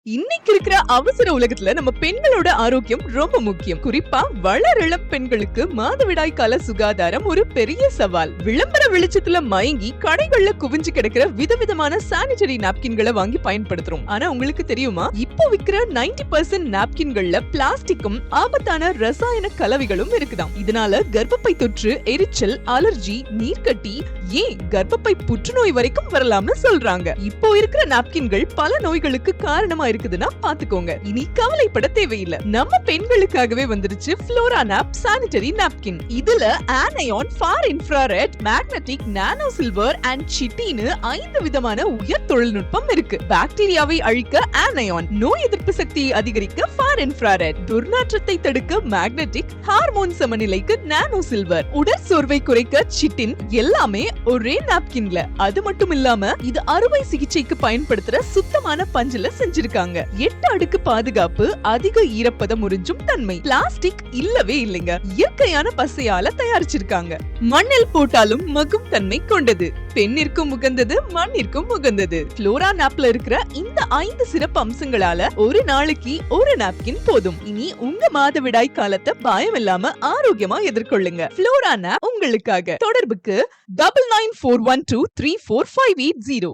இன்னைக்கு இருக்கிற அவசர உலகத்துல நம்ம பெண்களோட ஆரோக்கியம் ரொம்ப முக்கியம். குறிப்பா வளரிளம் பெண்களுக்கு மாதவிடாய் கால சுகாதாரம் ஒரு பெரிய சவால். விளம்பர வெளிச்சத்துல மயங்கி கடைகள்ல குவிஞ்சு கிடக்கிற விதவிதமான சானிட்டரி நாப்கின்களை வாங்கி பயன்படுத்துறோம். ஆனா உங்களுக்கு தெரியுமா, இப்போ விக்கிற 90% நாப்கின்கள்ல பிளாஸ்டிக்கும் ஆபத்தான ரசாயன கலவைகளும் இருக்குதாம். இதனால கர்ப்பப்பை தொற்று, எரிச்சல், அலர்ஜி, நீர்க்கட்டி, ஏன் கர்ப்பப்பை புற்றுநோய் வரைக்கும் வரலாம்னு சொல்றாங்க. இப்போ இருக்கிற நாப்கின்கள் பல நோய்களுக்கு காரணமா இருக்குதுன்னா பாத்துக்கோங்க. இனி கவலைப்பட தேவையில்லை. நம்ம பெண்களுக்காகவே வந்துருச்சு ஃப்ளோரா நாப் சானிட்டரி நாப்கின். இதுல anion, far infrared, magnetic, nano silver and சிட்டின்னு 5 விதமான உயர் தொழில்நுட்பம் இருக்கு. பாக்டீரியாவை அழிக்க ஆனயான், நோய் எதிர்ப்பு சக்தியை அதிகரிக்க ஃபார் இன்ஃப்ராரெட், துர்நாற்றத்தை தடுக்க மேக்னெட்டிக், ஹார்மோன் சமநிலைக்கு நானோ சில்வர், உடல் சோர்வை குறைக்க சிட்டின், எல்லாமே ஒரே நாப்கின்ல. அது மட்டும் இல்லாம இது அறுவை சிகிச்சைக்கு பயன்படுத்துற சுத்தமான பஞ்சுல செஞ்சிருக்காங்க. 8 அடுக்கு பாதுகாப்பு, அதிக ஈரப்பதம் உறிஞ்சும் தன்மை, பிளாஸ்டிக் இல்லவே இல்லைங்க. இயற்கையான பசையால தயாரிச்சிருக்காங்க. மண்ணில் போட்டாலும் மகும் தன்மை கொண்டது. பெண்ணிற்கும் உகந்தது, மண்ணிற்கும் உகந்தது. ஃப்ளோரா நாப்ல இருக்கிற இந்த 5 சிறப்பு அம்சங்களால ஒரு நாளைக்கு ஒரு நாப்கின் போதும். இனி உங்க மாதவிடாய் காலத்தை பயம் இல்லாம ஆரோக்கியமா எதிர்கொள்ளுங்க. ஃப்ளோரா நாப் உங்களுக்காக. தொடர்புக்கு 9941234580.